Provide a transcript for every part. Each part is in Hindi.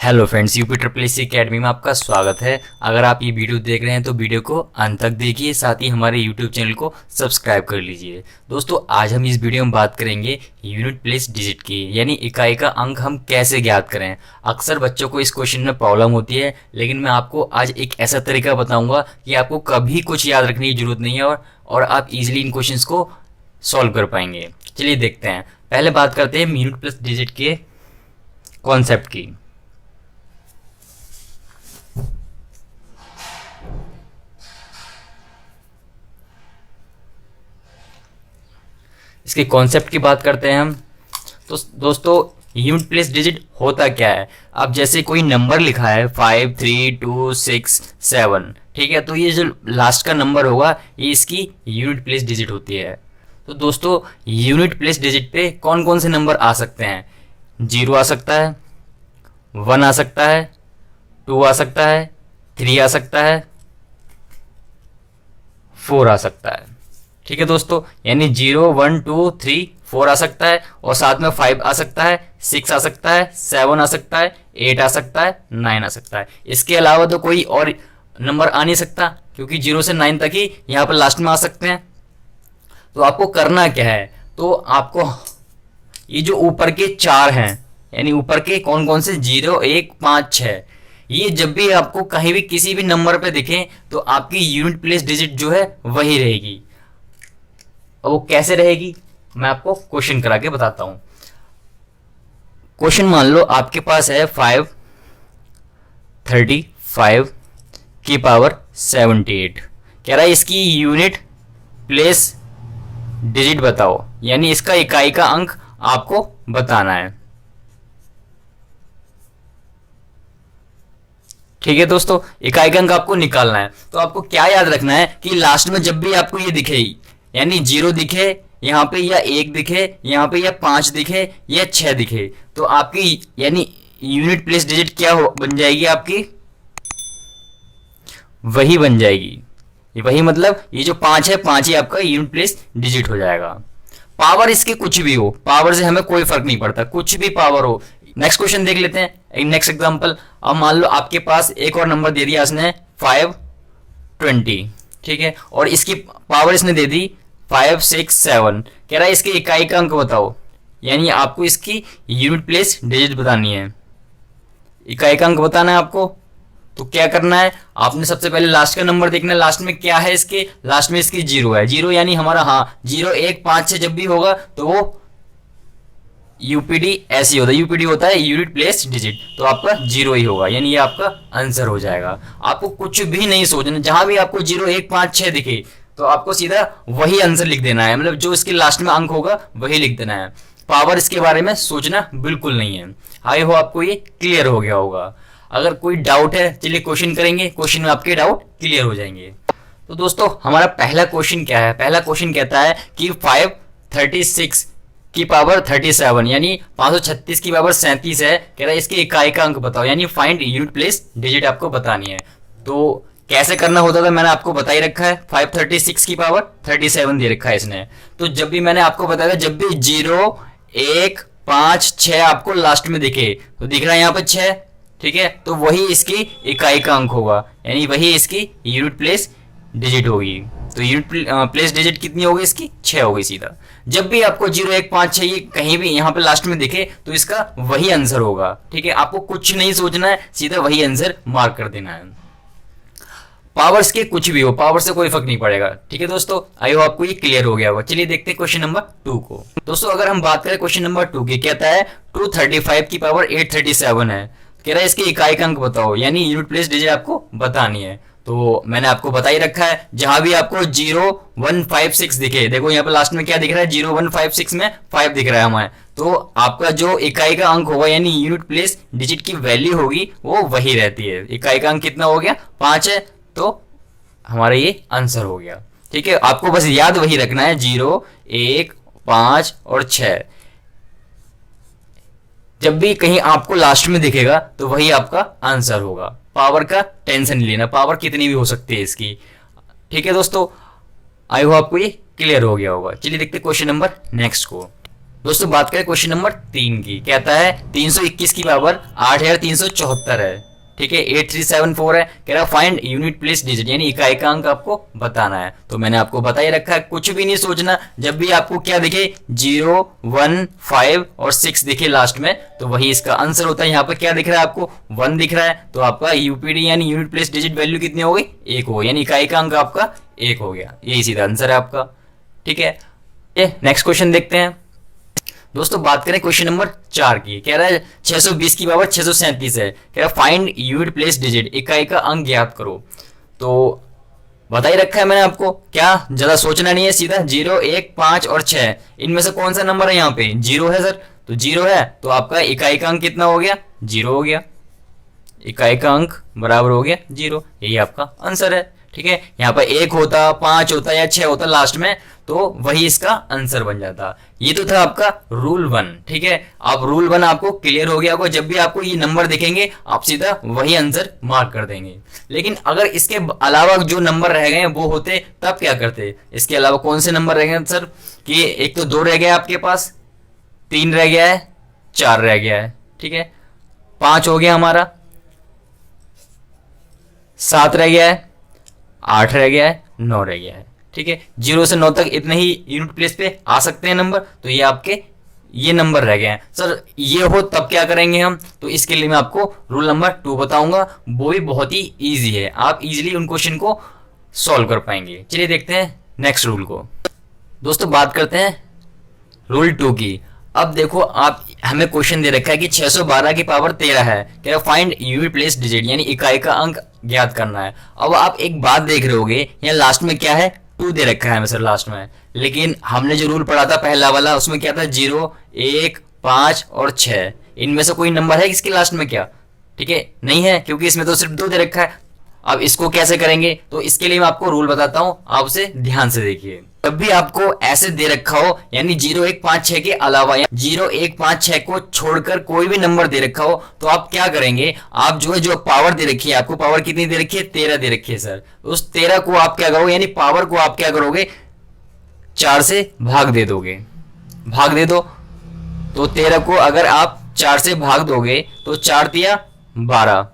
Hello friends, UP triple S academy में आपका स्वागत है। अगर आप ये वीडियो देख रहे हैं तो वीडियो को अंत तक देखिए, साथ ही हमारे यूट्यूब चैनल को सब्सक्राइब कर लीजिए। दोस्तों, आज हम इस वीडियो में बात करेंगे यूनिट प्लेस डिजिट की, यानी इकाई का अंक हम कैसे ज्ञात करें। अक्सर बच्चों को इस क्वेश्चन में प्रॉब्लम होती है, लेकिन मैं आपको आज एक ऐसा तरीका बताऊंगा कि आपको कभी कुछ याद रखने की जरूरत नहीं है और आप इजिली इन क्वेश्चन को सॉल्व कर पाएंगे। चलिए देखते हैं। पहले बात करते हैं यूनिट प्लस डिजिट के कॉन्सेप्ट की। इसके कॉन्सेप्ट की बात करते हैं हम। तो दोस्तों, यूनिट प्लेस डिजिट होता क्या है। अब जैसे कोई नंबर लिखा है 5 3 2 6 7, ठीक है, तो ये जो लास्ट का नंबर होगा ये इसकी यूनिट प्लेस डिजिट होती है। तो दोस्तों, यूनिट प्लेस डिजिट पे कौन कौन से नंबर आ सकते हैं। 0 आ सकता है, 1 आ सकता है, 2 आ सकता है, 3 आ सकता है, 4 आ सकता है। ठीक है दोस्तों, यानी 0 1 2 3 4 आ सकता है, और साथ में 5 आ सकता है, 6 आ सकता है, 7 आ सकता है, 8 आ सकता है, 9 आ सकता है। इसके अलावा तो कोई और नंबर आ नहीं सकता, क्योंकि 0 से 9 तक ही यहाँ पर लास्ट में आ सकते हैं। तो आपको करना क्या है, तो आपको ये जो ऊपर के 4 हैं, यानी ऊपर के कौन कौन से 0 1 5 6, ये जब भी आपको कहीं भी किसी भी नंबर पे दिखे तो आपकी यूनिट प्लेस डिजिट जो है वही रहेगी। और वो कैसे रहेगी, मैं आपको क्वेश्चन करा के बताता हूं। क्वेश्चन मान लो आपके पास है 5 35 की पावर 78, कह रहा है इसकी यूनिट प्लेस डिजिट बताओ, यानी इसका इकाई का अंक आपको बताना है। ठीक है दोस्तों, इकाई का अंक आपको निकालना है। तो आपको क्या याद रखना है कि लास्ट में जब भी आपको ये दिखे, यानी 0 दिखे यहाँ पे, या 1 दिखे यहाँ पे, या 5 दिखे, या 6 दिखे, तो आपकी यानी यूनिट प्लेस डिजिट क्या बन जाएगी, आपकी वही बन जाएगी। वही मतलब ये जो 5 है, 5 ही आपका यूनिट प्लेस डिजिट हो जाएगा। पावर इसके कुछ भी हो, पावर से हमें कोई फर्क नहीं पड़ता, कुछ भी पावर हो। नेक्स्ट क्वेश्चन देख लेते हैं, नेक्स्ट एग्जांपल। अब मान लो आपके पास एक और नंबर दे दिया इसने 520, ठीक है, और इसकी पावर इसने दे दी 5 6 7, कह रहा है इसके इकाई का अंक बताओ, यानी आपको इसकी यूनिट प्लेस डिजिट बतानी है, इकाई का अंक बताना है आपको। तो क्या करना है, आपने सबसे पहले लास्ट का नंबर देखना है। लास्ट में क्या है, इसके लास्ट में इसकी 0 है, 0 यानी हमारा 0 1 5 6 जब भी होगा तो वो यूपीडी ऐसी होता है, यूपीडी होता है यूनिट प्लेस डिजिट, तो आपका 0 ही होगा, यानी ये आपका आंसर हो जाएगा। आपको कुछ भी नहीं सोचना, जहां भी आपको 0 1 5 6 दिखे तो आपको सीधा वही आंसर लिख देना है, मतलब जो इसके लास्ट में अंक होगा वही लिख देना है। पावर इसके बारे में सोचना बिल्कुल नहीं है। आई हो आपको ये क्लियर हो गया होगा। अगर कोई डाउट है, चलिए क्वेश्चन करेंगे, क्वेश्चन में आपके डाउट क्लियर हो जाएंगे। तो दोस्तों, हमारा पहला क्वेश्चन क्या है। पहला क्वेश्चन कहता है कि 536 की पावर 37, यानी 536 की पावर 37 है, कह रहा है इसके इकाई का अंक बताओ, यानी फाइंड यूनिट प्लेस डिजिट आपको बतानी है। तो कैसे करना होता था मैंने आपको बता ही रखा है, 536 की पावर 37 दे रखा है इसने। तो जब भी मैंने आपको बताया, जब भी 0 1 5 6 आपको लास्ट में दिखे, तो दिख रहा है यहाँ पे 6, ठीक है, तो वही इसकी इकाई का अंक होगा, यानी वही इसकी यूनिट प्लेस डिजिट होगी। तो यूनिट प्लेस डिजिट कितनी होगी इसकी, 6 होगी सीधा। जब भी आपको 0 1 5 6 ये कहीं भी यहाँ पे लास्ट में दिखे तो इसका वही आंसर होगा। ठीक है, आपको कुछ नहीं सोचना है, सीधा वही आंसर मार्क कर देना है। पावर्स के कुछ भी हो, पावर से कोई फर्क नहीं पड़ेगा। ठीक है दोस्तों, आई होप आपको ये क्लियर हो गया होगा। चलिए देखते हैं क्वेश्चन नंबर 2 को। दोस्तों, अगर हम बात करें क्वेश्चन नंबर 2 की, कहता है 235 की पावर 837 है, कह रहा है इसके इकाई का अंक बताओ, यानी यूनिट प्लेस डिजिट आपको बतानी है। तो मैंने आपको बता ही रखा है, जहां भी आपको 0 1 5 6 दिखे, देखो यहाँ पे लास्ट में क्या दिख रहा है, 0 1 5 6 में 5 दिख रहा है हमें, तो आपका जो इकाई का अंक होगा, यानी यूनिट प्लेस डिजिट की वैल्यू होगी वो वही रहती है। इकाई का अंक कितना हो गया, 5 है, तो हमारा ये आंसर हो गया। ठीक है, आपको बस याद वही रखना है, 0 1 5 और 6, जब भी कहीं आपको लास्ट में दिखेगा तो वही आपका आंसर होगा। पावर का टेंशन नहीं लेना, पावर कितनी भी हो सकती है इसकी। ठीक है दोस्तों, आई होप आपको ये क्लियर हो गया होगा। चलिए देखते क्वेश्चन नंबर नेक्स्ट को। दोस्तों बात करें क्वेश्चन नंबर 3 की, कहता है 321 की पावर 8374 है, ठीक है, 8374 है, कह रहा फाइंड यूनिट प्लेस डिजिट यानी इकाई का अंक आपको बताना है। तो मैंने आपको बता ही रखा है, कुछ भी नहीं सोचना, जब भी आपको क्या दिखे 0, 1, 5 और 6 दिखे लास्ट में, तो वही इसका आंसर होता है। यहाँ पे क्या दिख रहा है आपको 1 दिख रहा है, तो आपका यूपीडी यानी यूनिट प्लेस डिजिट वैल्यू कितनी हो गई 1 हो गई, यानी इकाई का अंक आपका 1 हो गया, यही सीधा आंसर है आपका, ठीक है। ये नेक्स्ट क्वेश्चन देखते हैं। दोस्तों बात करें क्वेश्चन नंबर 4 की, कह रहा है 620 की पावर 637 है, कह रहा है फाइंड यूनिट प्लेस डिजिट इकाई का अंक ज्ञात करो। तो बता ही रखा है मैंने आपको, क्या ज्यादा सोचना नहीं है, सीधा 0, 1, 5 और 6 इनमें से कौन सा नंबर है, यहाँ पे 0 है सर, तो 0 है, तो आपका इकाई का अंक कितना हो गया 0 हो गया, इकाई का अंक बराबर हो गया 0, यही आपका आंसर है, ठीक है। यहाँ पर 1 होता, 5 होता या 6 होता लास्ट में, तो वही इसका आंसर बन जाता। ये तो था आपका रूल 1, ठीक है। अब रूल 1 आपको क्लियर हो गया होगा, जब भी आपको ये नंबर दिखेंगे आप सीधा वही आंसर मार्क कर देंगे। लेकिन अगर इसके अलावा जो नंबर रह गए वो होते तब क्या करते, इसके अलावा कौन से नंबर रह गए सर, कि एक तो 2 रह गया आपके पास, 3 रह गया है, 4 रह गया है, ठीक है, 5 हो गया हमारा, 7 रह गया है, 8 रह गया है, 9 रह गया है, ठीक है। 0 से 9 तक इतने ही यूनिट प्लेस पे आ सकते हैं नंबर, तो ये आपके ये नंबर रह गए हैं। सर ये हो तब क्या करेंगे हम, तो इसके लिए मैं आपको रूल नंबर 2 बताऊंगा, वो भी बहुत ही इजी है, आप इजीली उन क्वेश्चन को सॉल्व कर पाएंगे। चलिए देखते हैं नेक्स्ट रूल को। दोस्तों बात करते हैं रूल 2 की। अब देखो आप हमें क्वेश्चन दे रखा है कि 612 की पावर 13 है, कह रहा फाइंड यूनिट प्लेस डिजिट यानी इकाई का अंक ज्ञात करना है। अब आप एक बात देख रहे होगे, यहाँ लास्ट में क्या है 2 दे रखा है हमें सर लास्ट में, लेकिन हमने जो रूल पढ़ा था पहला वाला उसमें क्या था 0, 1, 5 और 6, इनमें से कोई नंबर है इसके लास्ट में क्या, ठीक है, नहीं है, क्योंकि इसमें तो सिर्फ 2 दे रखा है। अब इसको कैसे करेंगे, तो इसके लिए मैं आपको रूल बताता हूं, आप उसे ध्यान से देखिए। जब भी आपको ऐसे दे रखा हो यानी 0, 1, 5, 6 के अलावा 0, 1, 5, 6 को छोड़कर कोई भी नंबर दे रखा हो, तो आप क्या करेंगे, आप जो है जो पावर दे रखी है, आपको पावर कितनी दे रखी है 13 दे रखी है सर, उस 13 को आप क्या करोगे, यानी पावर को आप क्या करोगे 4 से भाग दे दोगे, भाग दे दो, तो 13 को अगर आप 4 से भाग दोगे तो 4 दिया 12,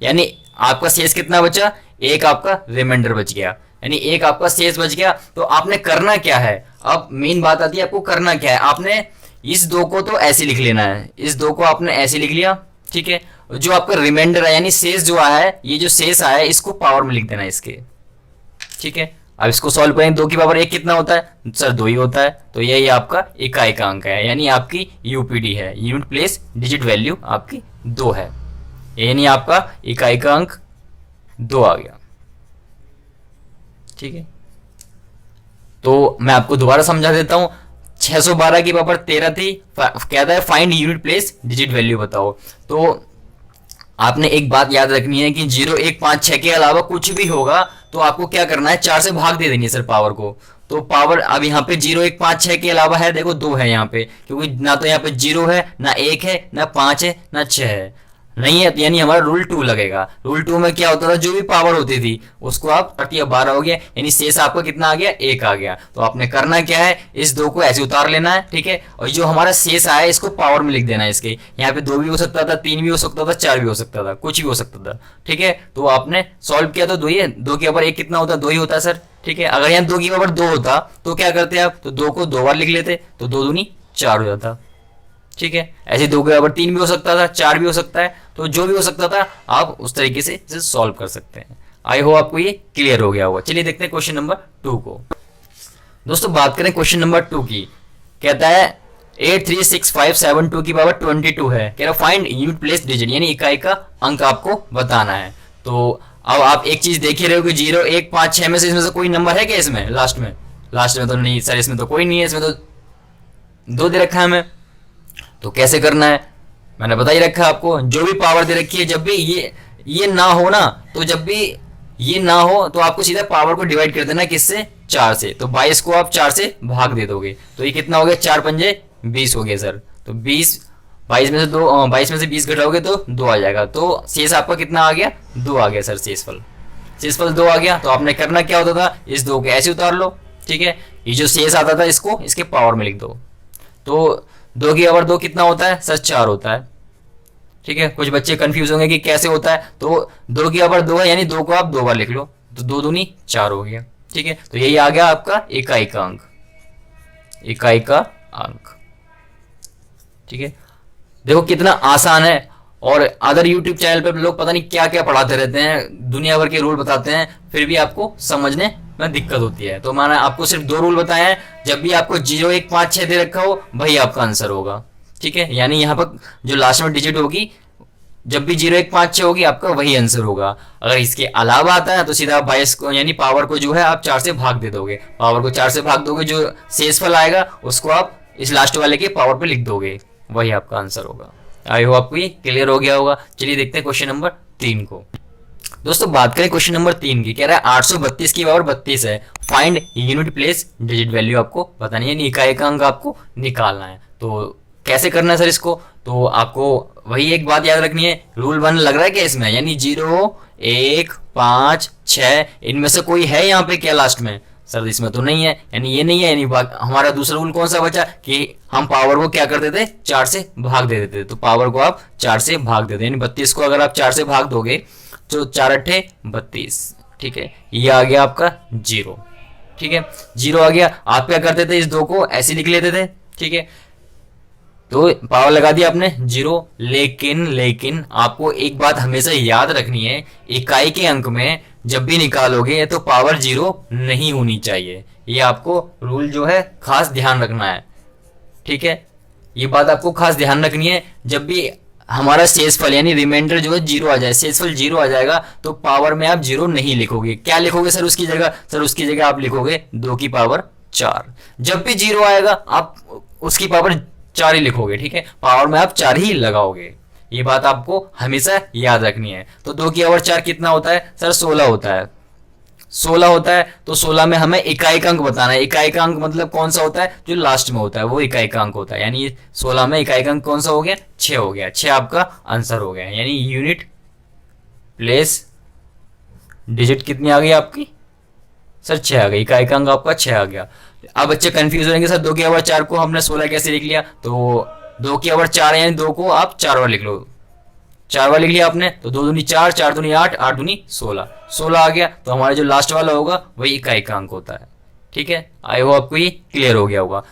यानी आपका शेष कितना बचा, एक आपका रिमाइंडर बच गया, यानी एक आपका शेष बच गया। तो आपने करना क्या है, अब मेन बात आती है आपको करना क्या है, आपने इस 2 को तो ऐसे लिख लेना है, इस 2 को आपने ऐसे लिख लिया, ठीक है, जो आपका रिमाइंडर है यानी शेष जो आया है, ये जो शेष आया है इसको पावर में लिख देना है इसके, ठीक है। अब इसको सॉल्व करें, 2 की पावर 1 कितना होता है सर 2 ही होता है, तो यही आपका इकाई का अंक है, यानी आपकी यूपीडी है, यूनिट प्लेस डिजिट वैल्यू आपकी 2 है, यानी आपका इकाई का अंक 2 आ गया, ठीक है। तो मैं आपको दोबारा समझा देता हूं, 612 की पावर 13 थी, कहता है find unit place digit value बताओ। तो आपने एक बात याद रखनी है कि 0, 1, 5, 6 के अलावा कुछ भी होगा तो आपको क्या करना है 4 से भाग दे देनी है सर पावर को। तो पावर अब यहाँ पे 0, 1, 5, 6 के अलावा है देखो 2 है यहाँ पे, क्योंकि ना तो यहाँ पे 0 है, ना 1 है, ना 5 है, ना 6 है, नहीं है, यानी हमारा रूल 2 लगेगा। रूल 2 में क्या होता था, जो भी पावर होती थी उसको आप 12 हो गया, यानी शेष आपका कितना आ गया 1 आ गया। तो आपने करना क्या है, इस 2 को ऐसे उतार लेना है, ठीक है, और जो हमारा शेष आया इसको पावर में लिख देना है इसके, यहाँ पे 2 भी हो सकता था, 3 भी हो सकता था, 4 भी हो सकता था, कुछ भी हो सकता था, ठीक है। तो आपने सॉल्व किया तो 2 ही है, 2 के ऊपर 1 कितना होता है 2 ही होता है सर, ठीक है। अगर यहाँ 2 की पावर 2 होता तो क्या करते आप, तो 2 को 2 बार लिख लेते, तो 2 दूनी 4 हो जाता, ठीक है। ऐसे 2 के बराबर 3 भी हो सकता था, 4 भी हो सकता है, तो जो भी हो सकता था आप उस तरीके से इसे सॉल्व कर सकते हैं। आई होप आपको ये क्लियर हो गया होगा। चलिए देखते हैं क्वेश्चन नंबर 2 को। दोस्तों बात करें क्वेश्चन नंबर 2 की, कहता है 83657 की पावर 22 है, कह रहा फाइंड यूनिट प्लेस डिजिट यानी इकाई का अंक आपको बताना है। तो अब आप एक चीज देख ही रहे हो कि 0, 1, 5, 6 में से इसमें से कोई नंबर है क्या इसमें लास्ट में तो नहीं सर, इसमें तो कोई नहीं है, इसमें तो 2 दे रखा है हमें। तो कैसे करना है मैंने बता ही रखा है आपको, जो भी पावर दे रखी है जब भी ये ना हो ना, तो जब भी ये ना हो तो आपको सीधा पावर को डिवाइड कर देना किससे 4 से, तो 22 को आप 4 से भाग दे दोगे, तो ये कितना हो गया 4 पंजे 20 हो गया सर। तो 22 में से 20 घटाओगे तो 2 आ जाएगा, तो शेष आपका कितना आ गया 2 आ गया सर, शेषफल 2 आ गया। तो आपने करना क्या होता था, इस 2 को ऐसे उतार लो, ठीक है, ये जो शेष आता था इसको इसके पावर में लिख दो। तो 2 की पावर 2 कितना होता है सर 4 होता है। ठीक है, कुछ बच्चे कंफ्यूज होंगे कि कैसे होता है, तो 2 की पावर 2 है यानी 2 को आप 2 बार लिख लो, तो 2 दूनी 4 हो गया। ठीक है, तो यही आ गया आपका इकाई का अंक, इकाई का अंक। ठीक है, देखो कितना आसान है। और अदर यूट्यूब चैनल पर लोग पता नहीं क्या क्या पढ़ाते रहते हैं, दुनिया भर के रूल बताते हैं, फिर भी आपको समझने में दिक्कत होती है। तो मैंने आपको सिर्फ 2 रूल बताए हैं, जब भी आपको 0 1 5 6 दे रखा हो वही आपका आंसर होगा। ठीक है, यानी यहाँ पर जो लास्ट में डिजिट होगी, जब भी 0 1 5 6 होगी आपका वही आंसर होगा। अगर इसके अलावा आता है तो सीधा 22 को यानी पावर को जो है आप 4 से भाग दे दोगे, पावर को 4 से भाग दोगे, जो शेषफल आएगा उसको आप इस लास्ट वाले के पावर पे लिख दोगे, वही आपका आंसर होगा। आई होप आपको ये क्लियर हो गया होगा। चलिए देखते हैं क्वेश्चन नंबर 3 को। दोस्तों बात करें क्वेश्चन नंबर 3 की, कह रहा है 832 की पावर 32 है, find unit place digit value आपको बतानी है, इकाई का अंक आपको निकालना है। तो कैसे करना है सर इसको, तो आपको वही एक बात याद रखनी है, रूल 1 लग रहा है क्या इसमें, यानी 0 1 5 6 इनमें से कोई है यहाँ पे क्या लास्ट में, सर इसमें तो नहीं है, यानी ये नहीं है, यानी हमारा दूसरा रूल कौन सा बचा कि हम पावर को क्या करते थे 4 से भाग दे देते, तो पावर को आप 4 से भाग देते, यानी 32 को अगर आप 4 से भाग दोगे तो 4 अट्ठे 32। ठीक है, ये आ गया आपका 0। ठीक है, 0 आ गया। आप क्या करते थे, इस 2 को ऐसे लिख लेते थे। ठीक है, तो पावर लगा दिया आपने 0, लेकिन आपको एक बात हमेशा याद रखनी है, इकाई के अंक में जब भी निकालोगे तो पावर 0 नहीं होनी चाहिए, ये आपको रूल जो है खास ध्यान रखना है। ठीक है, ये बात आपको खास ध्यान रखनी है, जब भी हमारा शेषफल यानी रिमाइंडर जो है 0 आ जाए, शेषफल 0 आ जाएगा तो पावर में आप 0 नहीं लिखोगे। क्या लिखोगे सर उसकी जगह, सर उसकी जगह आप लिखोगे 2 की पावर 4। जब भी 0 आएगा आप उसकी पावर 4 ही लिखोगे। ठीक है, पावर में आप 4 ही लगाओगे, ये बात आपको हमेशा याद रखनी है। तो 2 की पावर 4 कितना होता है सर 16 होता है, 16 होता है। तो 16 में हमें इकाई का अंक बताना है, इकाई का अंक मतलब कौन सा होता है, जो लास्ट में होता है वो इकाई का अंक होता है, यानी 16 में इकाई का अंक कौन सा हो गया 6 हो गया, 6 आपका आंसर हो गया, यानी यूनिट प्लेस डिजिट कितनी आ गई आपकी सर 6 आ गई, इकाई का अंक आपका 6 आ गया। अब बच्चे कंफ्यूज होंगे सर 2 की पावर 4 को हमने 16 कैसे लिख लिया, तो 2 की पावर 4 यानी 2 को आप 4 बार लिख लो, 4 बार लिख लिया आपने, तो 2 दूनी 4, 4 दूनी 8, 8 दूनी 16, 16 आ गया। तो हमारा जो लास्ट वाला होगा वही इकाई का अंक होता है। ठीक है, आई होप आपको ये क्लियर हो गया होगा।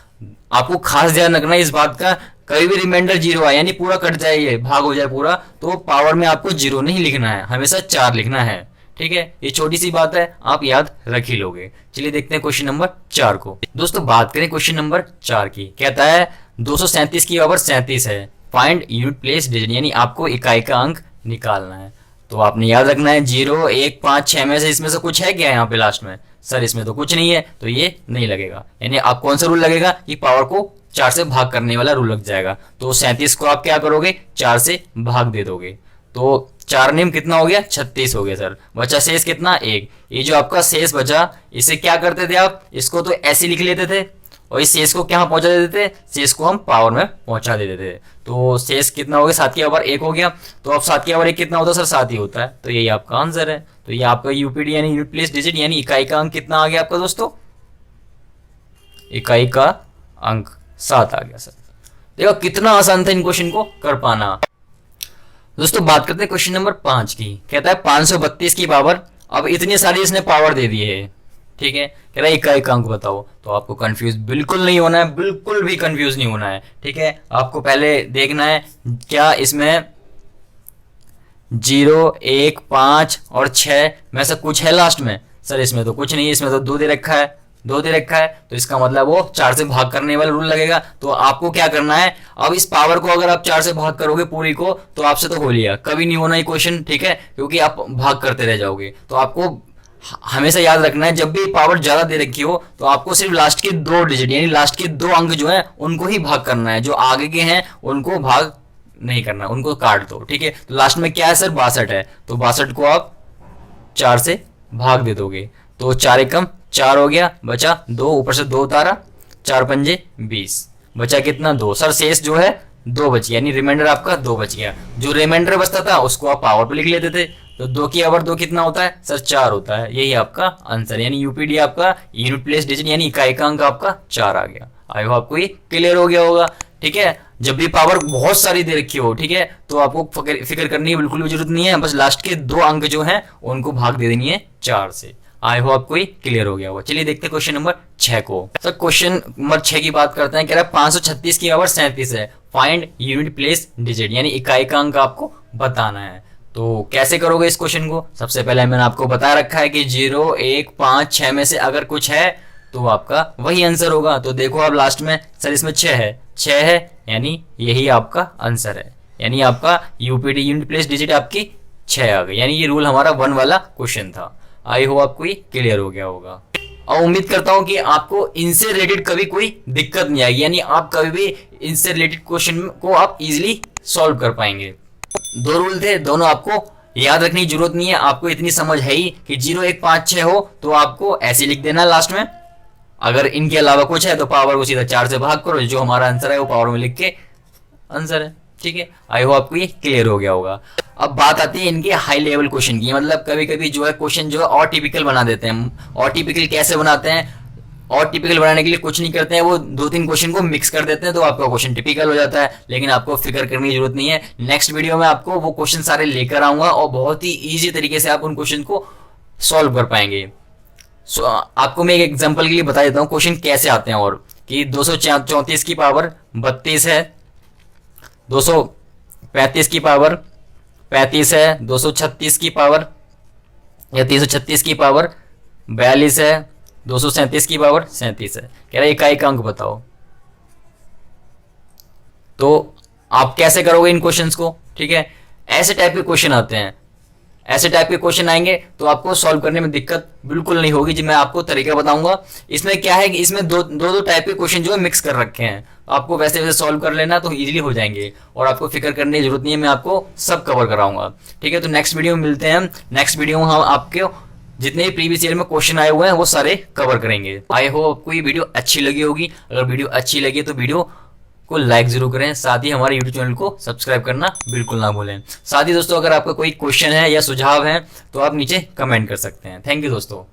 आपको खास ध्यान रखना है इस बात का, कभी भी रिमाइंडर 0 आए यानी पूरा कट जाए, ये भाग हो जाए पूरा, तो पावर में आपको 0 नहीं लिखना है, हमेशा 4 लिखना है। ठीक है, ये छोटी सी बात है, आप याद रख ही लोगे। चलिए देखते हैं क्वेश्चन नंबर 4 को। दोस्तों बात करें क्वेश्चन नंबर 4 की, कहता है 237 की पावर 37 है, फाइंड यूनिट प्लेस डिजिट, यानी आपको इकाई का अंक निकालना है। तो आपने याद रखना है 0 1 5 6 में से इसमें से कुछ है क्या यहाँ पे लास्ट में, सर इसमें तो कुछ नहीं है, तो ये नहीं लगेगा। यानी आप कौन सा रूल लगेगा कि पावर को 4 से भाग करने वाला रूल लग जाएगा। तो 37 को आप क्या करोगे 4 से भाग दे दोगे, तो 4 नियम कितना हो गया 36 हो गया सर। बचा शेष कितना 1, ये जो आपका शेष बचा इसे क्या करते थे आप, इसको तो ऐसे लिख लेते थे और इस शेष को क्या पहुंचा देते थे, शेष को हम पावर में पहुंचा देते थे। तो शेष कितना हो गया 7 की पावर 1 हो गया, तो अब 7 की पावर 1 कितना होता है सर 7 ही होता है, तो यही आपका आंसर है। तो ये आपका यूपीडी यानी यूनिट प्लेस डिजिट यानी इकाई का अंक कितना आ गया आपका दोस्तों, इकाई का अंक 7 आ गया सर। देखो कितना आसान था इन क्वेश्चन को कर पाना। दोस्तों बात करते हैं क्वेश्चन नंबर 5 की, कहता है 532 की पावर, अब इतनी सारी इसने पावर दे दी है। ठीक है, कह रहा है इकाई का अंक बताओ, तो आपको कंफ्यूज बिल्कुल नहीं होना है, बिल्कुल भी कंफ्यूज नहीं होना है। ठीक है, आपको पहले देखना है क्या इसमें 0 1 5 और 6 में से कुछ है लास्ट में, सर इसमें तो कुछ नहीं है, इसमें तो 2 दे रखा है, 2 दे रखा है, तो इसका मतलब वो 4 से भाग करने वाला रूल लगेगा। तो आपको क्या करना है, अब इस पावर को अगर आप 4 से भाग करोगे पूरी को, तो आपसे तो हो लिया, कभी नहीं होना ये क्वेश्चन। ठीक है, क्योंकि आप भाग करते रह जाओगे। तो आपको हमेशा याद रखना है जब भी पावर ज्यादा दे रखी हो तो आपको सिर्फ लास्ट के 2 डिजिट यानी लास्ट के 2 अंक जो है उनको ही भाग करना है, जो आगे के हैं उनको भाग नहीं करना, उनको काट दो। ठीक है, तो लास्ट में क्या है सर 62 है, तो 62 को आप 4 से भाग दे दोगे, तो 4 एकम 4 हो गया, बचा 2, ऊपर से 2 उतारा, 4 पंजे 20, बचा कितना 2, सर शेष जो है 2 बच गया, यानी रिमाइंडर आपका 2 बच गया। जो रिमाइंडर बचता था उसको आप पावर पे लिख लेते थे, तो 2 की पावर 2 कितना होता है सर 4 होता है, यही आपका आंसर, यानी यूपीडी आपका यूनिट प्लेस डिजिट यानी इकाई का अंक आपका 4 आ गया। आई होप आपको ये क्लियर हो गया होगा। ठीक है, जब भी पावर बहुत सारी दे रखी हो, ठीक है, तो आपको फिक्र करने की बिल्कुल भी जरूरत नहीं है, बस लास्ट के 2 अंक जो हैं उनको भाग दे देनी है 4 से। आई होप आपको ये क्लियर हो गया होगा। चलिए देखते हैं क्वेश्चन नंबर 6 को। सर क्वेश्चन नंबर 6 की बात करते हैं। कह रहा है 536 की पावर 37 है, फाइंड यूनिट प्लेस डिजिट, यानी इकाई का अंक आपको बताना है। तो कैसे करोगे इस क्वेश्चन को? सबसे पहले मैंने आपको बता रखा है कि 0, 1, 5, 6 में से अगर कुछ है तो आपका वही आंसर होगा। तो देखो आप लास्ट में, सर इसमें 6 है यानी यही आपका आंसर है, यानी आपका यूपीडी यूनिट प्लेस डिजिट आपकी 6 आ गई। यानी ये रूल हमारा 1 वाला क्वेश्चन था। आई होप आपको ये क्लियर हो गया होगा और उम्मीद करता हूं कि आपको इनसे रिलेटेड कभी कोई दिक्कत नहीं आएगी, यानी आप कभी भी इनसे रिलेटेड क्वेश्चन को आप इजीली सॉल्व कर पाएंगे। 2 रूल थे, दोनों आपको याद रखने की जरूरत नहीं है। आपको इतनी समझ है ही कि 0, 1, 5, 6 हो तो आपको ऐसे लिख देना लास्ट में। अगर इनके अलावा कुछ है तो पावर को सीधा 4 से भाग करो, जो हमारा आंसर है वो पावर में लिख के आंसर है। ठीक है, आई होप आपको ये क्लियर हो गया होगा। अब बात आती है इनके हाई लेवल क्वेश्चन की, मतलब कभी कभी जो है क्वेश्चन जो है और टिपिकल बना देते हैं। और टिपिकल कैसे बनाते हैं? और टिपिकल बनाने के लिए कुछ नहीं करते हैं, वो 2-3 क्वेश्चन को मिक्स कर देते हैं तो आपका क्वेश्चन टिपिकल हो जाता है। लेकिन आपको फिक्र करने की जरूरत नहीं है, नेक्स्ट वीडियो में आपको वो क्वेश्चन सारे लेकर आऊंगा और बहुत ही ईजी तरीके से आप उन क्वेश्चन को सॉल्व कर पाएंगे। आपको मैं एक एग्जांपल के लिए बता देता हूँ क्वेश्चन कैसे आते हैं। और कि 234 की पावर 32 है, 235 की पावर 35 है, 236 की पावर या 336 की पावर 42 है, 237 की पावर 37 है। कह रहा है इकाई का अंक बताओ। तो आप कैसे करोगे इन क्वेश्चंस को? ठीक है, ऐसे टाइप के क्वेश्चन आते हैं, ऐसे टाइप के क्वेश्चन आएंगे तो आपको सॉल्व करने में दिक्कत बिल्कुल नहीं होगी। जी मैं आपको तरीका बताऊंगा। इसमें क्या है कि इसमें दो टाइप के क्वेश्चन जो है मिक्स कर रखे हैं, आपको वैसे वैसे सॉल्व कर लेना तो इजीली हो जाएंगे और आपको फिक्र करने की जरूरत नहीं है, मैं आपको सब कवर कराऊंगा। ठीक है, तो नेक्स्ट वीडियो में मिलते हैं। नेक्स्ट वीडियो में हम आपके जितने भी प्रीवियस ईयर में क्वेश्चन आए हुए हैं वो सारे कवर करेंगे। आई होप आपको ये वीडियो अच्छी लगी होगी। अगर वीडियो अच्छी लगी तो वीडियो को लाइक जरूर करें, साथ ही हमारे YouTube चैनल को सब्सक्राइब करना बिल्कुल ना भूलें। साथ ही दोस्तों अगर आपका कोई क्वेश्चन है या सुझाव है तो आप नीचे कमेंट कर सकते हैं। थैंक यू दोस्तों।